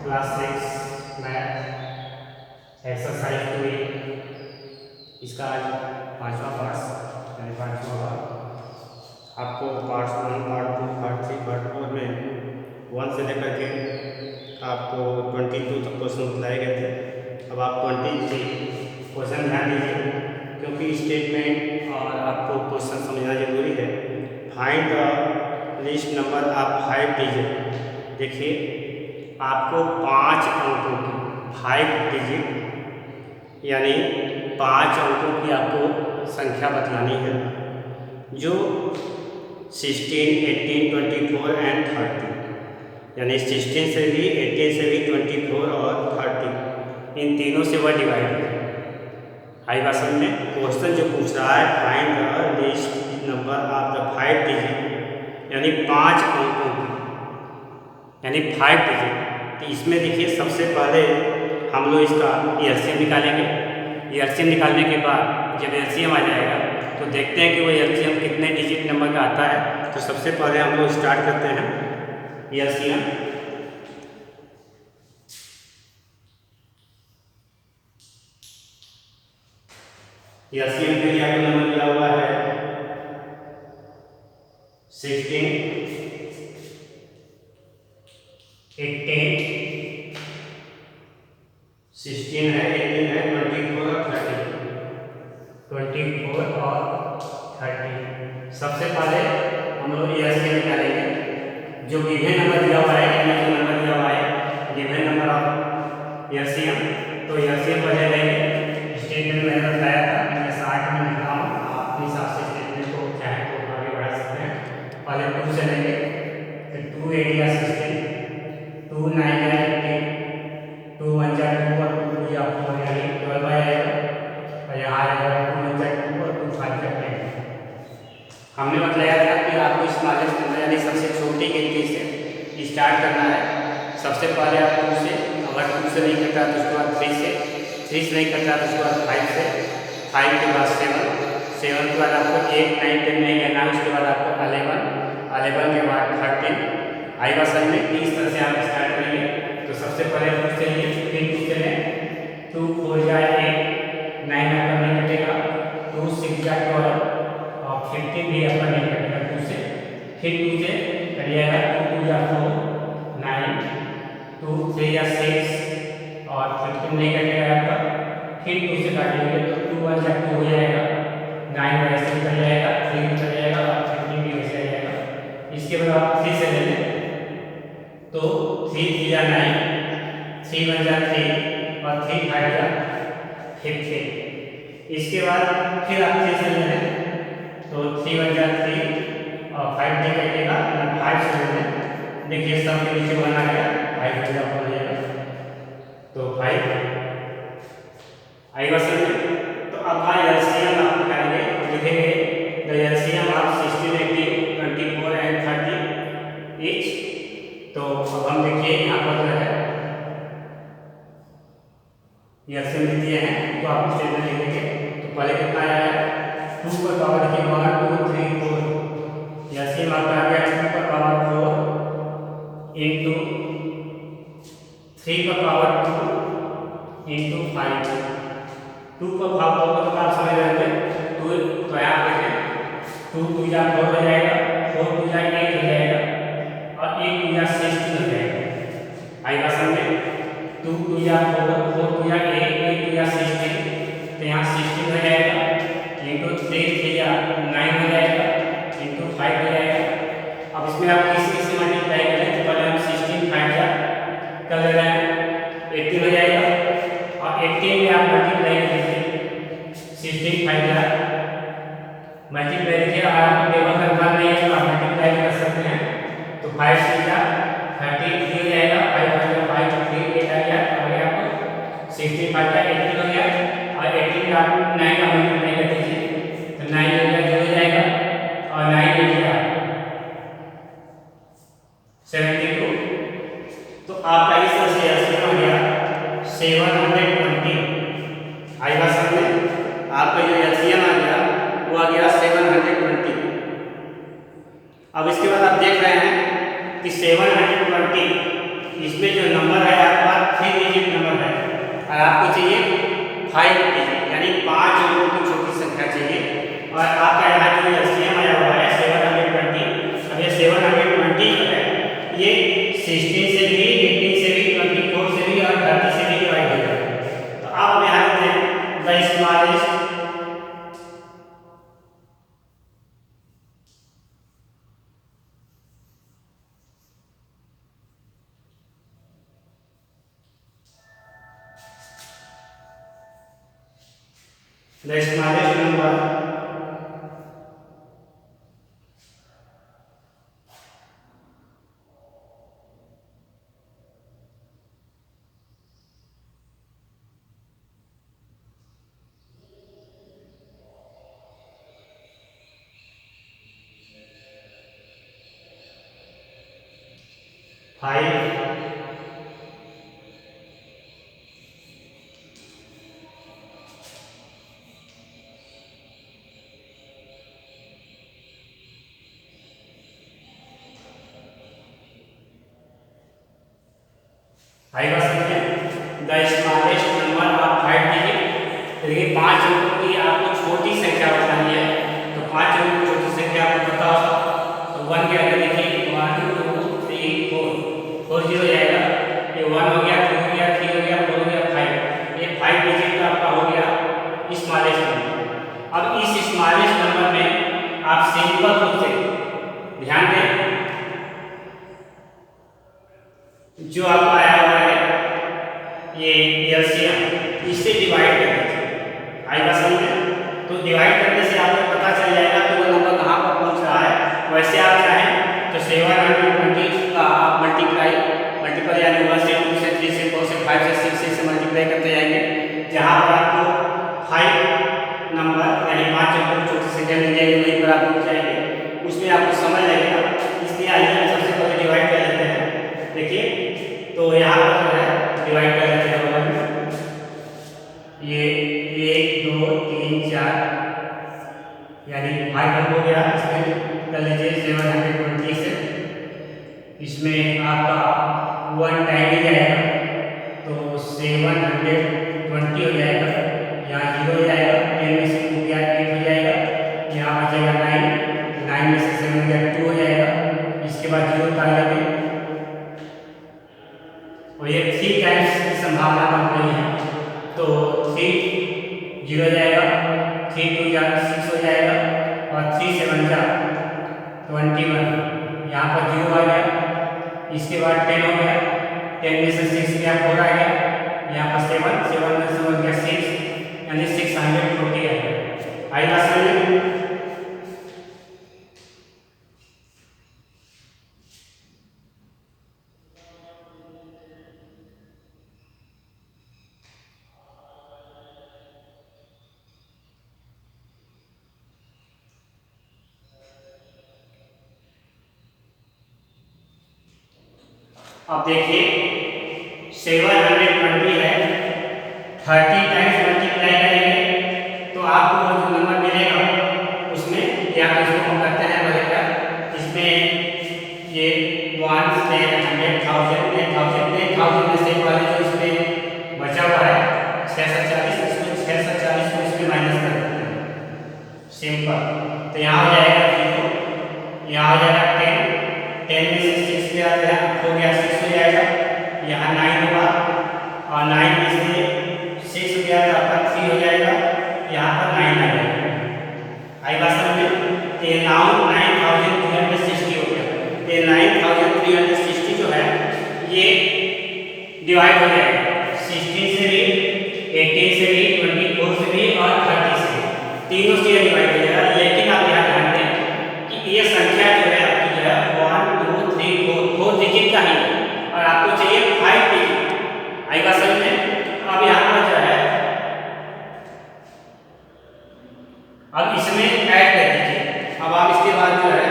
Class 6 math exercise 2 इसका आज 5वां पार्ट यानी 5वां बार आपको पार्ट 1 पार्ट 2 पार्ट 3 पार्ट 4 में 1 से लेकर के आपको 22 तक क्वेश्चन बताए गए थे। अब आप 23 क्वेश्चन ध्यान दीजिए क्योंकि स्टेटमेंट और आपको क्वेश्चन समझना जरूरी है। Find the list number of 5 digit. देखिए आपको 5 अंकों की 5 डिजिट यानी 5 अंकों की आपको संख्या बतलानी है जो 16, 18, 24 एंड 30 यानी 16 से भी 18 से भी 24 और 30 इन तीनों से वह डिवाइड है। आई बात समझ में? क्वेश्चन जो पूछ रहा है find the list number of the 5 digit यानी 5 अंकों की यानी 5 डिजिट। तो इसमें देखिए सबसे पहले हम लोग इसका एलसीएम निकालेंगे। एलसीएम निकालने के बाद जब एलसीएम आ जाएगा तो देखते हैं कि वो एलसीएम कितने डिजिट नंबर का आता है। तो सबसे पहले हम लोग स्टार्ट करते हैं एलसीएम। एलसीएम के लिए आपको नंबर दिया हुआ है 16, 18, 16 है, 18 है, 24 और 30, 24 और 30। सबसे पहले हम लोग एलसीएम निकालेंगे। जो गिवन नंबर दिया हुआ है जो नंबर दिया हुआ है गिवन नंबर ऑफ एलसीएम, तो एलसीएम पहले लेंगे। स्टेटमेंट मैंने बताया था मैं 60 में लिखा हूँ, आप अपने हिसाब से स्टेटमेंट को चाहे तो आगे बढ़ा सकते हैं। पहले 2 से लेंगे, फिर 2 8 या 16, 2 9 या 18, 2 1 या 2 और 2 या 4 यानी 12 आएगा और यहाँ आएगा 2 1 या 2 और 2 5 या 10। हमने बताया था कि आपको इस नॉलेज में यानी सबसे छोटी गिनती से स्टार्ट करना है। सबसे पहले आप 2 से, अगर 2 से नहीं करता तो उसके बाद 3 से, 3 से नहीं करता तो उसके बाद 5 से, 5 के बाद 7, 7 के बाद आपको 8 9 10 नहीं करना है, उसके बाद आपको 11, 11 के बाद 13। आएगा सर में इस तरह से आप स्टार्ट करेंगे। तो सबसे पहले 2 से लिए, फिर 2 से लें, 2 4 या 8 9 आपका नहीं कटेगा, 2 6 या 12 और 15 भी आपका नहीं कटेगा 2 से। फिर 2 से करिएगा 2 2 या 4 9, 2 3 या 6 और 15 नहीं कटेगा आपका। फिर 2 से काटेंगे तो 2 1 या 2 हो जाएगा, 9 वैसे ही कर जाएगा, 3 कर जाएगा और 15 भी वैसे आ जाएगा। इसके बाद आप 3 से ले लें तो 3 3 या 9, 3 1 या 3 और 3 5 या 15। इसके बाद फिर आप 3 से ले लें तो 3 1 या 3 और 5 नहीं कटेगा, 5 से ले लें। देखिए सब के नीचे 1 आ गया, 5 हो जाएगा तो 5 आएगा सर में। तो अब एलसीएम आप निकालेंगे, लिखेंगे the LCM of 16 18 24 and 30 each. तो अब हम देखिए यहाँ पर जो है एलसीएम लिख दिए हैं तो आप स्टेटमेंट लिखेंगे। तो पहले कितना आया है 2 पर पावर देखिए 1 2 3 4, एलसीएम आपका आ गया 2 पर पावर 4 इंटू 3 पर पावर 2 इंटू 5। 2 पर पावर 2 तो आप समझ रहे हैं 2, तो यहाँ पे 2 2 या 4 हो जाएगा, 4 2 या 8 हो जाएगा और 1 2 या 16 हो जाएगा। आएगा समझ में? 2 2 या 4 4 2 या 8 8 2 या 16, तो यहाँ 16 हो जाएगा इंटू 3 3 या 9 हो जाएगा इंटू 5 हो जाएगा। अब इसमें आप किसी से मल्टीप्लाई करें तो पहले हम 16 5 या कर ले रहे हैं 18 हो जाएगा और 18 में आप मल्टीप्लाई कीजिए 16 5 या मल्टीप्लाई कीजिए। अगर आपको टेबल का नहीं है तो आप मल्टीप्लाई कर सकते हैं। तो 5 से या 30 हो जाएगा, 5 5 5 3 8 आ गया, आ गया आपको 16 5 या 18 हो गया और 18 का 9 का मल्टीप्लाई कर दीजिए तो 9 हो गया 2 हो जाएगा और 9 हो गया 72। तो आपका इस तरह से एलसीएम आ गया 720। आएगा सर में आपका जो एलसीएम आ गया वो आ गया 720। अब इसके बाद आप देख रहे हैं कि 720 इसमें जो नंबर है आपका 3 डिजिट नंबर है और आपको चाहिए 5 डिजिट यानी 5 अंकों की छोटी संख्या चाहिए। और आपका यहाँ जो एलसीएम आया हुआ है 720। अब ये 720 जो है ये 16 से भी, 18 से भी, 24 से भी और 30 से भी डिवाइड हो जाता है। तो अब यहाँ लिखते हैं द स्मॉलेस्ट number फाइव आई बात समझ में the smallest number of 5 digit. तो ये 5 अंकों की आपको छोटी संख्या बतानी है। तो 5 अंकों की छोटी संख्या आपको पता हो तो 1 के आगे देखिए 1 2 3 4 4 0 जाएगा। ये 1 हो गया, 2 हो गया, 3 हो गया, 4 हो गया, 5। ये 5 डिजिट का आपका हो गया स्मॉलेस्ट नंबर। अब इस स्मॉलेस्ट नंबर में आप सिंपल रूप से ध्यान दें जो आपका आया हुआ है ये एलसीएम इससे डिवाइड कर दीजिए। आई बात समझ में? तो डिवाइड करने से आपको पता चल जाएगा कि वो नंबर कहाँ पर पहुँच रहा है। वैसे आप चाहें तो 720 का आप मल्टीपल यानी 1 से 2 से 3 से 4 से 5 से 6 से मल्टीप्लाई करते जाएंगे। जहाँ पर आपको 5 नंबर यानी 5 अंकों की छोटी संख्या मिल जाएगी वहीं पर आप पहुँच जाएंगे। उसमें आपको समय लगेगा, इसलिए आइए हम सबसे पहले डिवाइड कर लेते हैं। देखिए तो यहाँ पर जो है डिवाइड कर लेते हैं ये 1 2 3 4 यानी 5 हो गया। इसमें कर लीजिए 720 से इसमें आपका 1 टाइम ही जाएगा तो 720 हो जाएगा। यहाँ 0 हो जाएगा, 10 में से 2 गया 8 हो जाएगा। यहाँ बचेगा 9 में से 7 गया 2 हो जाएगा। इसके बाद 0 उतार लेंगे और ये 3 टाइम्स की संभावना बन रही है। तो 3 0 जाएगा, 3 2 6 हो जाएगा और 3 7 21। यहाँ पर 0 आ गया। इसके बाद 10 हो गया, 10 में से 6 गया 4 आ गया। यहाँ पर 7 में से 1 गया 6 यानी 640 है। आई बात समझ में? अब देखिए 720 है, 30 टाइम्स मल्टीप्लाई करेंगे तो आपको वो जो नंबर मिलेगा उसमें या इसको हम करते हैं बनेगा इसमें ये 1 10 100,000 10,000 में से वाले जो इसमें बचा हुआ है 640 इसमें 640 को इसमें माइनस कर देते हैं सिंपल। तो यहाँ हो जाएगा 0, यहाँ हो जाएगा 10 में से 6 गया हो गया 6 हो जाएगा। यहाँ 9 होगा और 9 में से 6 हो गया तो आपका 3 हो जाएगा। यहाँ पर 9 आ जाएगा। आई बात समझ में? ये नाउ 9360 हो गया। ये 9360 जो है ये डिवाइड हो जाएगा 16 से भी, 18 से भी, 24 से भी और 30 से भी, तीनों से डिवाइड हो जाएगा। लेकिन आप यहाँ ध्यान दें कि ये संख्या जो है आपकी जो है 1 2 3 4 डिजिट का ही है और आपको चाहिए 5 डिजिट। आई बात समझ में? अब यहाँ पर जो है अब इसमें ऐड कर दीजिए। अब आप इसके बाद जो है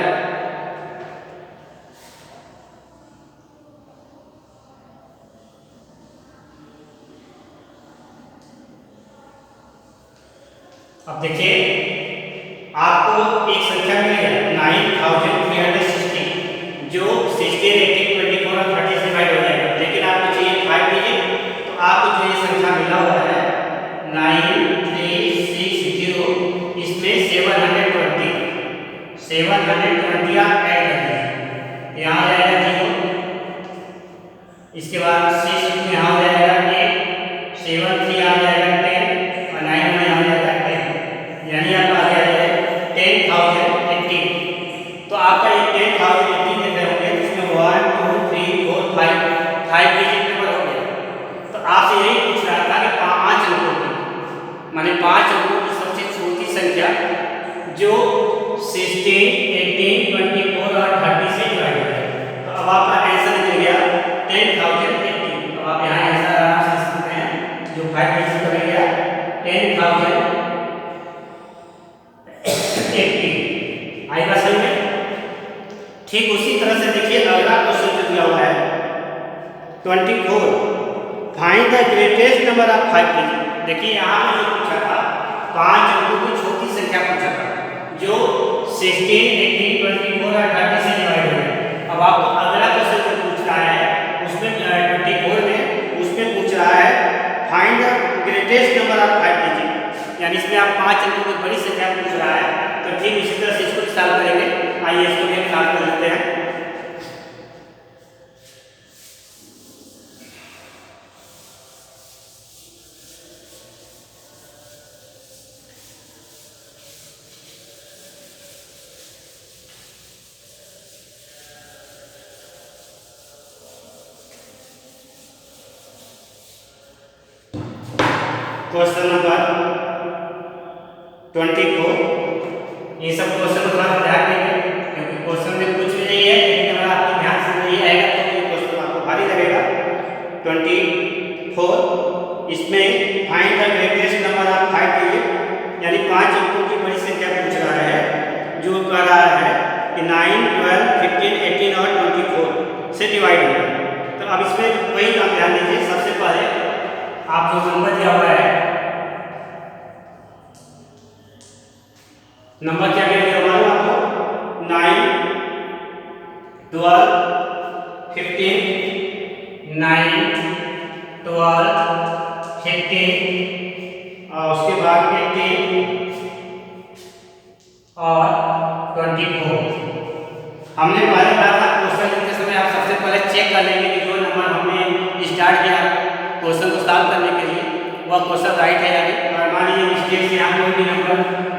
अब देखिए आपको एक संख्या मिल गया 9360 जो 16, 18, 24 और 30 से डिवाइड हो जाएगा। लेकिन आपको चाहिए 5 डिजिट, तो आपको जो ये संख्या मिला हुआ है 9360, इसमें 720 आप ऐड कर दीजिए। यहाँ आ जाएगा 0, इसके बाद 6 यहाँ हो जाएगा 8, 7 3 आ जाएगा 10 और 9 में आ जाएगा 10, यानी आपका आ गया है 10,018। तो आपका ये 10,018 जैसे हो गया, जिसमें 1 2 3 4 5 डिजिट नंबर हो गया। तो आपसे यही पूछ रहा था कि 5 अंकों की, माने 5 अंकों की सबसे छोटी संख्या जो 16, 18, 24 और 30 से डिवाइड हो जाए। तो अब आपका आंसर मिल गया 10,018। तो आप यहाँ आंसर आराम से लिख सकते हैं, जो 5 डिजिट का मिल गया 10,018। आई बात समझ में? ठीक उसी तरह से देखिए अगला क्वेश्चन जो दिया हुआ है 24, find the greatest number of 5 digit. देखिए यहाँ पे जो पूछा था 5 अंकों की छोटी संख्या पूछा था जो 16, 18, 24 और 30 से डिवाइड हो गया। अब आपको अगला क्वेश्चन जो पूछ रहा है उसमें 24 में उसमें पूछ रहा है find the greatest number of 5 digit, यानी इसमें आप 5 अंकों की बड़ी संख्या पूछ रहा है। तो ठीक इसी तरह से इसको सॉल्व करेंगे। आइए इसको भी सॉल्व कर लेते हैं। क्वेश्चन नंबर 24, ये सब क्वेश्चन थोड़ा ध्यान देंगे क्योंकि क्वेश्चन में कुछ भी नहीं है, लेकिन अगर आपको ध्यान से नहीं आएगा तो ये क्वेश्चन आपको भारी लगेगा। 24, इसमें find the greatest number of 5 digit, यानी 5 अंकों की बड़ी संख्या पूछ रहा है जो कह रहा है कि 9, 12, 15, 18 और 24 से डिवाइड होगा। तो अब इसमें वही काम ध्यान दीजिए। सबसे पहले आप जो नंबर दिया हुआ है, नंबर क्या क्या दिया हुआ है आपको 9, 12, 15, 9, 12, 15 और उसके बाद 18 और 24। हमने पहले कहा था क्वेश्चन लिखते समय आप सबसे पहले चेक कर लेंगे कि जो नंबर हमने स्टार्ट किया क्वेश्चन को सॉल्व करने के लिए वह क्वेश्चन राइट है या नहीं। और मान लीजिए मिस्टेक से हम कोई भी नंबर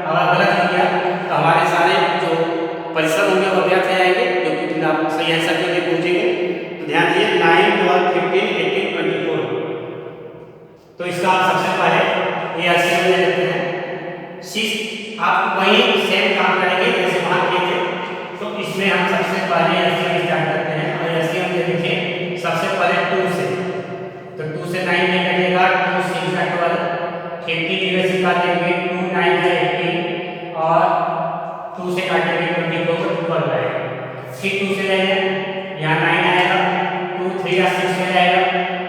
अगर गलत लिख गया तो हमारे सारे जो परिश्रम होंगे वो व्यर्थ जाएंगे, जो कि आप सही आंसर के लिए पहुंचेंगे। तो ध्यान दीजिए 9, 12, 15, 18, 24। तो इसका आप सबसे पहले ये आंसर ले लेते हैं। आप वही सेम काम करेंगे जैसे वहाँ किए थे। तो इसमें हम सबसे पहले आंसर स्टार्ट करते हैं और आंसर हम देखें सबसे पहले 2 से। तो 2 से 9 नहीं कटेगा, 2 6 का 12, 50 की वैसे काटेंगे 2 9 का 18 और 2 से काटेंगे 24 को 12 आएगा। फिर 2 से ले लें, यहाँ 9 आएगा, 2 3 या 6 में जाएगा,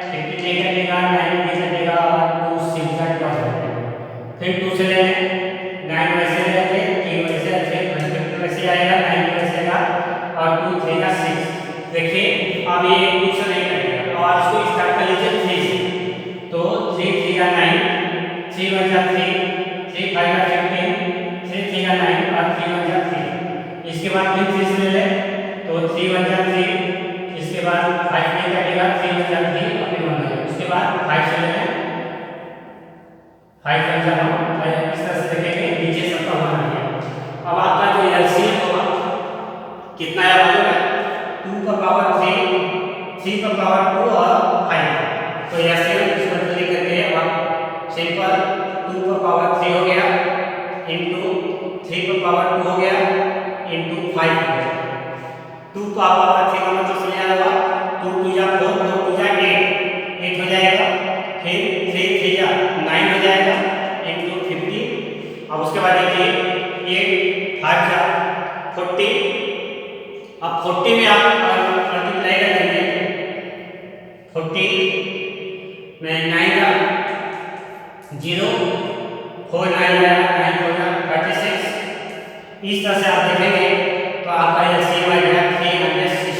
50 नहीं कटेगा, 9 नहीं कटेगा और 2 6 का 12 आएगा। फिर 2 से ले लें, 9 वैसे लेंगे, 3 वैसे वैसे आएगा, 9 वैसे आएगा और 2 3 का 6। देखिए अब ये कुछ नहीं करेगा और इसको स्टार्ट कर लीजिए 3 से। तो 3 3 का 9, 3 1 जा 3, 3 5 का 15, 3 3 का 9 और 3 1 जा 3। इसके बाद फिर 3 से ले लें तो 3 1 जा 3, इसके बाद 5 नहीं कटेगा, 3 1 जा 3 और फिर 1 जाएगा। उसके बाद 5 से ले लें, 5 1 जा 1, इस तरह से देखेंगे नीचे सबका 1 आ गया। अब आपका जो एलसीएम होगा कितना है मालूम है? 2 का पावर 3, 3 का पावर 2 और 5। तो एलसीएम इसको जल्दी करके अब सिंपल 2 का पावर 3 हो गया इंटू 3 का पावर 2 हो गया इंटू 5 हो गया। 2 का पावर 3 का मतलब समझ आ रहा है, 2 2 जा 4, 4 2 जा 8 हो जाएगा। फिर 3 3 जा 9 हो जाएगा इंटू 50। अब उसके बाद देखिए 8 5 जा 40। अब 40 में आप मल्टीप्लाई करेंगे, 40 में 9 का 0, 4 9 आएगा, 9 होगा 36। इस तरह से आप देखेंगे तो आपका एलसीएम आ जाएगा 360।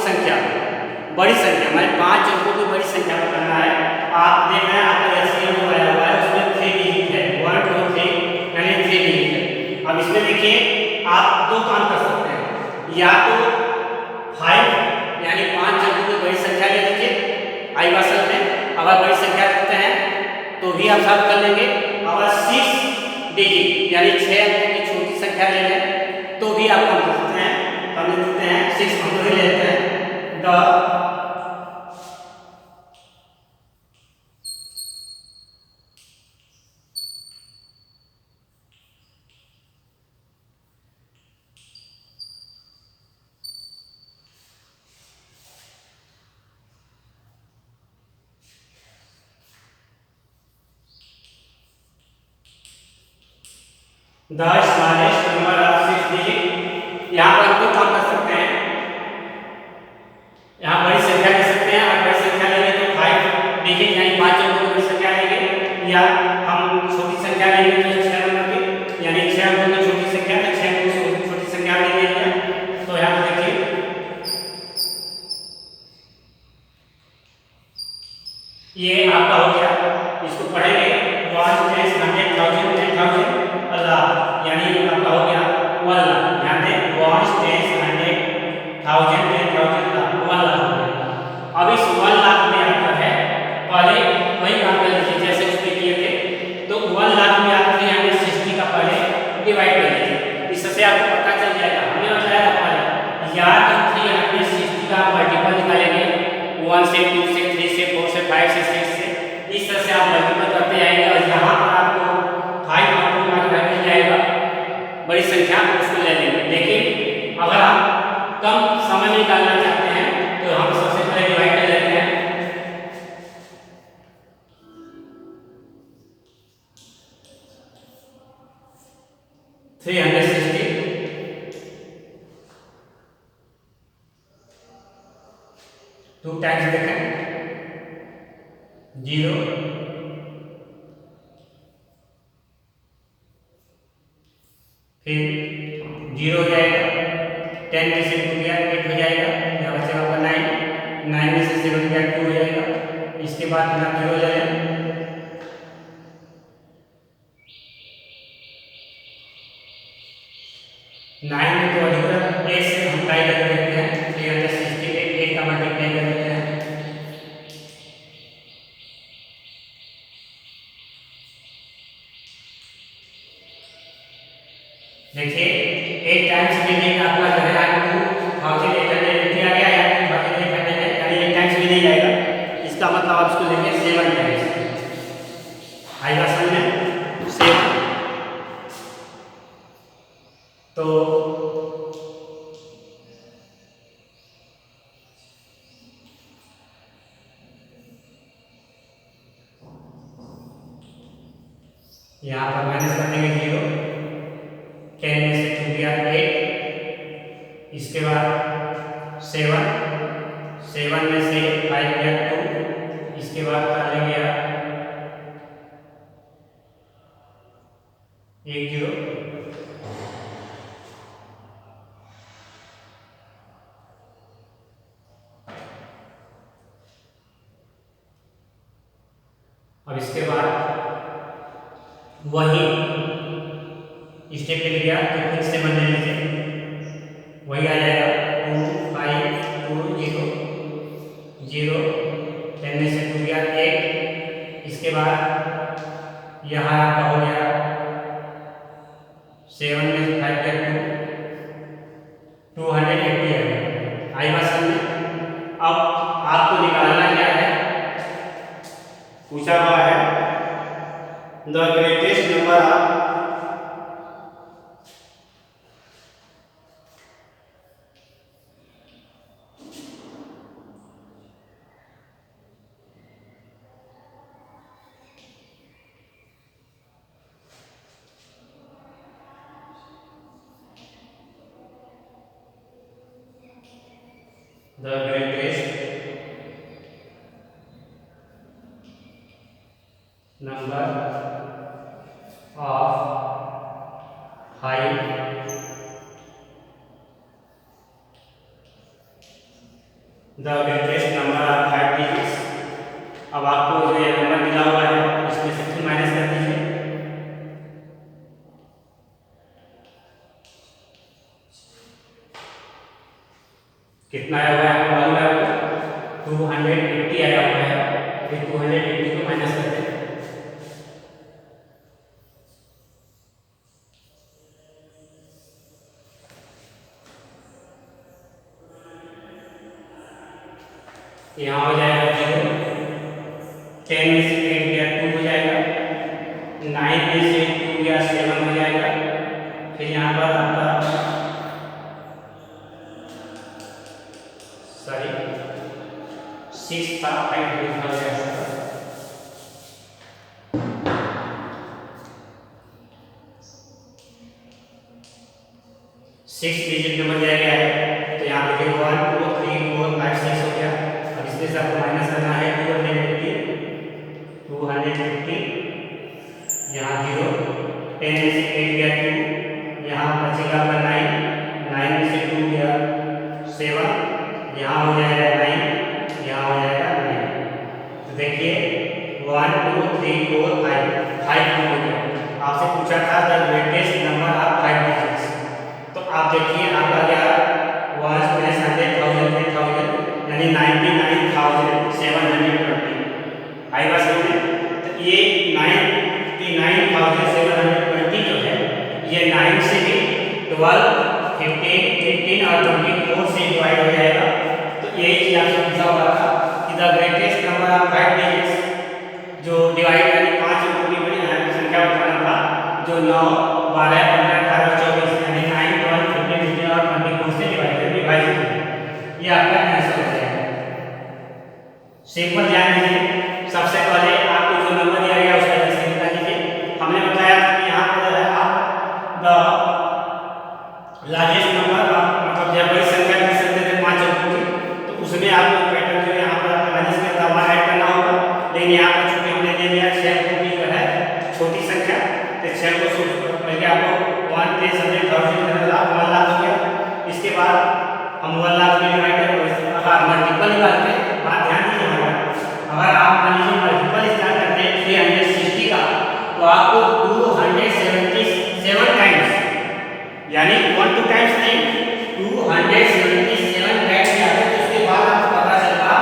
संख्या, बड़ी संख्या हमारे 5 अंकों की बड़ी संख्या बताना है। आप देख रहे हैं आपका एलसीएम जो आया हुआ है उसमें 3 डिजिट है, 1 2 3 यानी 3 डिजिट है। अब इसमें देखिए आप दो काम कर सकते हैं, या तो 5 यानी 5 अंकों की बड़ी संख्या ले लीजिए आई भाषा में, अगर बड़ी संख्या रखते हैं तो भी आप सॉल्व कर लेंगे। अगर 6 डिजिट यानी 6 अंकों की छोटी संख्या ले लें तो भी आप कर सकते हैं। हम लिखते हैं 6 हम ही लेते हैं the smallest number of 6 digit. यहाँ पर हम काम कर सकते हैं, यहाँ बड़ी संख्या ले सकते हैं। अगर बड़ी संख्या लेंगे तो 5 डिजिट यानी 5 अंकों की बड़ी संख्या लेंगे, या हम छोटी संख्या लेंगे तो 6 नंबर की यानी 6 अंकों की छोटी संख्या, तो 6 अंकों की छोटी संख्या ले लेंगे। तो यहाँ पर देखिए ये आपका हो गया, इसको पढ़ेंगे 1 10 100 1000 10,000 अल्लाह यानी आपका हो गया 1 लाख। ध्यान दें 1 10 100 1000 10,000 लाख 1 लाख हो गया। अब इस 1 लाख में आपका है, पहले वही काम कर लीजिए जैसे उसमें किए थे। तो 1 लाख में आप 360 का पहले डिवाइड कर लीजिए, इससे आपको पता चल जाएगा। हमने बताया था पहले, या तो 360 का मल्टीपल निकालेंगे 1 से 2 से 3 से 4 से 5 से 6 से, इस तरह से आप मल्टीपल करते आएंगे और यहाँ पर आपको 5 अंकों का डिवाइड मिल जाएगा, बड़ी संख्या उसको ले लेंगे। लेकिन अगर आप कम समय में निकालना चाहते हैं तो हम सबसे पहले डिवाइड कर लेते हैं। थ्री 2 टाइम्स देखें 0 फिर 0 हो जाएगा, 10 में से 2 गया 8 हो जाएगा, यहाँ बचेगा आपका 9, 9 में से 7 गया 2 हो जाएगा। इसके बाद फिर आप 0 ले लें, 9 में तो अधूरा 8 से हम ट्राई कर देते हैं, 360 में 8 का मल्टीप्लाई कर देते हैं। देखिए 8 टाइम्स में भी आपका जो है 2880 आ गया, या 2880 है यानी 8 टाइम्स भी नहीं जाएगा, इसका मतलब आप इसको लेंगे 7 टाइम्स। आएगा समझ में 7। तो यहाँ पर माइनस कर देंगे 0, 10 में से 2 गया 8, इसके बाद 7, 7 में से 5 गया 2, इसके बाद कर लेंगे आप 1 0। अब इसके बाद वही स्टेप ले गया तो फिर से बन लीजिए, वही आ जाएगा 2 5 2 0 0, 10 में से 2 गया 8, इसके बाद यहाँ आपका हो गया 7 में से 5 गया 2, 280 आ गया। आई बात समझ में? अब आपको निकालना क्या है, पूछा हुआ है the greatest number of the greatest number of high the greatest number of 5 digits. अब आपको जो ये नंबर मिला हुआ है इसमें से 2 माइनस कर दीजिए। कितना आया हुआ है आपको मालूम है आपको? 280 आया हुआ है। फिर 280 को माइनस कर दें। यहाँ हो जाएगा 0, 10 में से 8 गया 2 हो जाएगा, 9 में से 2 गया 7 हो जाएगा। फिर यहाँ पर आपका सॉरी 6 था 5 लिखा हो जाएगा। 6 डिजिट नंबर दिया गया है तो यहाँ पे 1 2 3 4 5 6 हो गया। अब इसमें से आपको माइनस करना है 250 यहाँ 0, 10 में से 8 गया 2, यहाँ बचेगा आपका 9, 9 में से 2 गया 7, यहाँ हो जाएगा 9, यहाँ हो जाएगा 9। तो देखिए 1 2 3 4 5 हो गया। आपसे पूछा था the greatest number of 5 digits. तो आप देखिए आपका क्या 1 प्लस 100,000 यानी 99,720। आई बात समझ में? तो ये 99,720 जो है ये 9 से भी 12, 15, 18 और 24 से डिवाइड हो जाएगा। तो यही चीज आपसे पूछा हुआ था कि the greatest number of 5 digits जो डिवाइड यानी 5 अंकों की बड़ी संख्या बताना था जो 9, 12, 15, 18, 24 यानी 9, 12, 15, 18 और 24 से डिवाइड ये आपका आंसर हो जाएगा। सिंपल ध्यान दीजिए। सबसे पहले आपको जो नंबर दिया गया उसका एलसीएम निकाल लीजिए। हमने बताया था कि यहाँ पर है आप द लार्जेस्ट नंबर मतलब जब बड़ी संख्या की सकते थे 5 अंकों की तो उसमें आपको पैटर्न जो यहाँ पर आपको माइनस करता हुआ ऐड करना होगा। लेकिन यहाँ पर चूंकि हमने ले लिया 6 अंकों की जो है छोटी संख्या तो 6 को पहले आपको 1 प्लस 100,000 1 लाख हो गया। इसके बाद हम 1 लाख में डिवाइड करें अगर मल्टीपल निकालते हैं बात ध्यान दीजिए हमारा। अगर आप मान लीजिए मल्टीपल स्टार्ट करते हैं 360 का तो आपको 277 टाइम्स यानी 1 2 टाइम्स नहीं 277 टाइम्स आते हैं। तो उसके बाद आपको पता चलता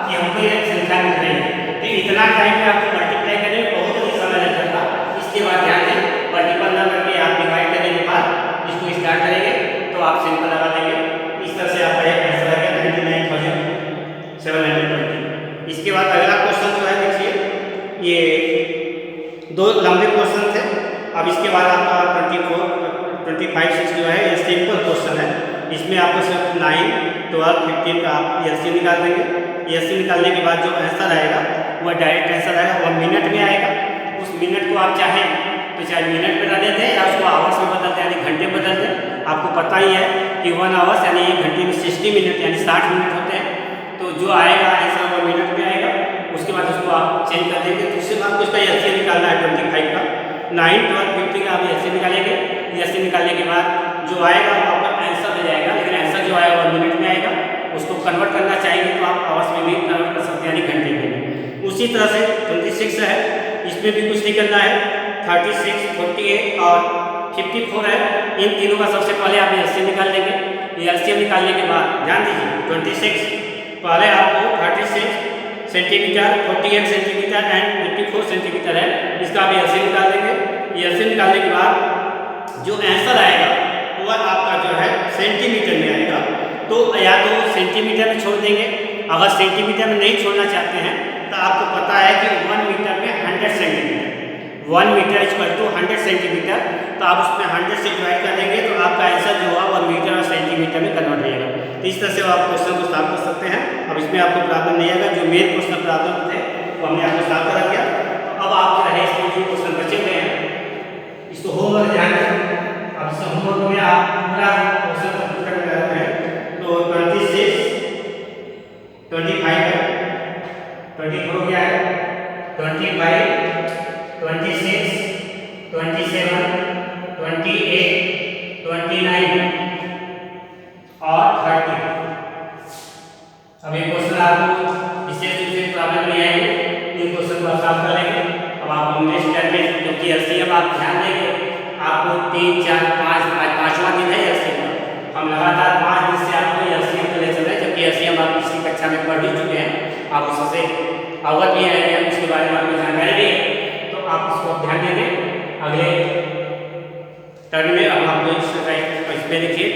कि हमको ये संख्या मिल रही है। तो इतना टाइम में आपको मल्टीप्लाई करने में बहुत ही समय लग जाता। इसके बाद ध्यान दें मल्टीपल ना करके आप डिवाइड करने के बाद इसको स्टार्ट करेंगे तो आप सिंपल लगा देंगे। इस तरह से आपका एक आंसर आ गया 99,720। इसके बाद अगला क्वेश्चन जो है देखिए ये 2 लंबे क्वेश्चन थे। अब इसके बाद आपका 25 6 जो है ये सिंपल क्वेश्चन है। इसमें आपको सिर्फ 9, 12, 15 का आप एलसीएम निकाल देंगे। एलसीएम निकालने के बाद जो आंसर आएगा वह डायरेक्ट आंसर आएगा और मिनट में आएगा। उस मिनट को आप चाहें तो चाहे मिनट बता देते हैं या उसको आवर्स में बदलते हैं यानी घंटे में बदलते हैं। आपको पता ही है कि 1 आवर्स यानी 1 घंटे में 60 मिनट यानी 60 मिनट होते हैं। तो जो आएगा आंसर वो मिनट में आएगा। उसके बाद उसको आप चेंज कर देंगे। तो उससे आपको इसका एलसीएम निकालना है 25 का 9, 12, 15 का आप एलसीएम निकालेंगे। एलसीएम निकालने के बाद जो आएगा वो आपका आंसर हो जाएगा। लेकिन आंसर जो आएगा वो मिनट में आएगा। उसको कन्वर्ट करना चाहेंगे तो आप आवर्स में भी कन्वर्ट कर सकते हैं यानी घंटे में। उसी तरह से 26 है इसमें भी कुछ नहीं करना है। 36, 48 और 54 है। इन तीनों का सबसे पहले आप एलसीएम निकाल लेंगे। एलसीएम निकालने के बाद ध्यान दीजिए 26 पहले आपको 36 सेंटीमीटर, 48 सेंटीमीटर एंड 54 सेंटीमीटर है। इसका आप एलसीएम निकाल देंगे। एलसीएम निकालने के बाद जो आंसर आएगा वह आपका जो है सेंटीमीटर में आएगा। तो या तो सेंटीमीटर में छोड़ देंगे। अगर सेंटीमीटर में नहीं छोड़ना चाहते हैं तो आपको पता है कि 1 मीटर में 100 centimetre 1 metre equal to 100 centimetre. तो आप उसमें 100 से डिवाइड कर देंगे तो आपका आंसर जो होगा 1 मीटर और सेंटीमीटर में कन्वर्ट हो जाएगा। तो इस तरह से आप क्वेश्चन को सॉल्व कर सकते हैं। अब इसमें आपको प्रॉब्लम नहीं आएगा। जो मेन क्वेश्चन प्रॉब्लम थे वो हमने आपको सॉल्व करा दिया। तो अब आप रहे इसमें जो क्वेश्चन बचे हुए हैं इसको होमवर्क ध्यान दें। अब इस होमवर्क में आप पूरा क्वेश्चन कंप्लीट करने रहते हैं। तो 26, 25 है, 24 हो गया है, 25, 26, 27, 28, 29 और 30। अब एक नहीं आएंगे, इन क्वेश्चन को आप सॉल्व कर लेंगे। अब आपको नेक्स्ट टाइम में क्योंकि एलसीएम आप ध्यान देंगे, आपको 3, 4, 5 आज 5वां दिन है एलसीएम का। हम लगातार 5 दिन से आपको एलसीएम को ले चल रहे हैं, जबकि एलसीएम आप पिछली कक्षा में पढ़ ही चुके हैं, आप उससे अवगत भी हैं, उसके बारे में आपको जानकारी भी है, तो आप उसको ध्यान देंगे। अगले टर्न में अब आपको इसमें देखिए,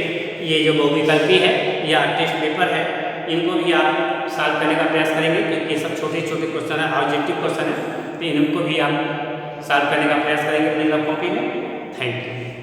ये जो बहुविकल्पी है या टेस्ट पेपर है, इनको भी आप सॉल्व करने का प्रयास करेंगे, क्योंकि ये सब छोटे छोटे क्वेश्चन है, ऑब्जेक्टिव क्वेश्चन है, तो इनको भी आप सॉल्व करने का प्रयास करेंगे अपनी कॉपी में। Thank you.